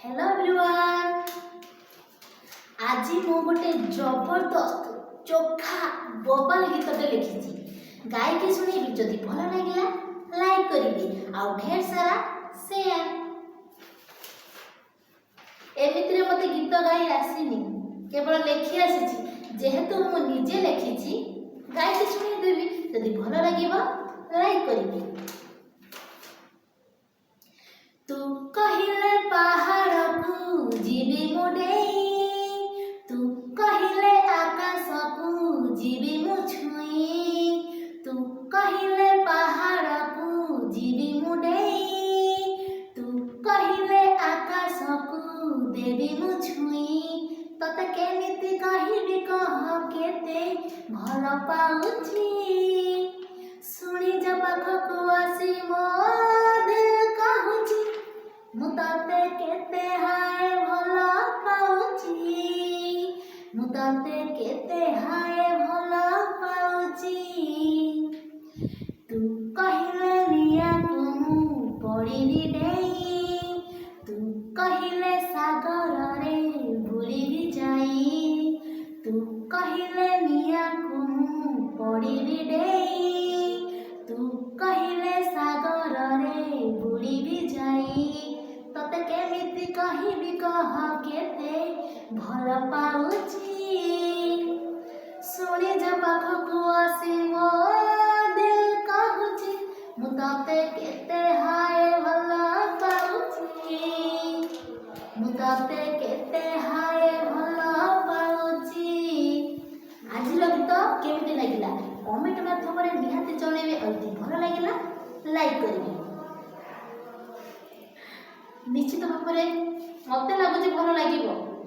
Hello everyone. आज मु गोटे जबरदस्त चोखा बबल गीतटे लिखी गायकी शुणी जदि भल लगे लाइक करिए आउ ढेर सारा शेयर। एमितिरे मते गीत गाई आसीनी, केवल लिखी आसी जेहेतु मु निजे लिखी गायकी शुणी देवी जदि भल लगे लाइक करिए। तू कहिले पहाड़ को जीवी मुडेई, तू कहिले आकाश को जीवी मु छुई, तू कहिले पहाड़ को जीवी मुडेई, तू कहिले आकाश को देवी मु छुई। तते केमिति कहिबी कह केते भल पाउछि, सुनी जा पाखकु आसी मो दिल कहूछि मु तते केते हाय भल पाउछि, मु तते केते हाय भल पाउछि। तू कहिले निया को मु पड़िली डेई, तू कहिले सागर रे बुड़िली जाई, तू कहिले निया को मु पड़िली डेई, तू कहिले सागर रे बुड़िली जाई। तते केमिति कहिबी कह केते भल पाउछि, सुनी जा पाखकु आसी मो दिल कहूछि मु तते केते हाय भल पाउछि, मु तते केते हाय भल पाउछि। आज गीत केमिति लागिला कमेंट माध्यम निहाती जणेबे। अति भल लागिला लाइक करिवे। निश्चित भाव में मत लगुच भल लगे,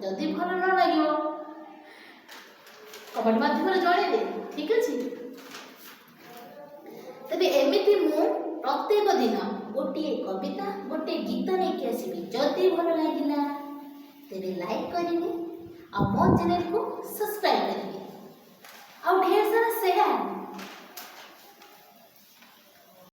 जदि भल न लगे कमेंट माध्यम जणेबे, ठीक अच्छे। तेरे एमती मु प्रत्येक दिन गोटे कविता गोटे गीत नहीं आसबि। जदि भल लगे तेरे लाइक करेंगे आ मो चैनल को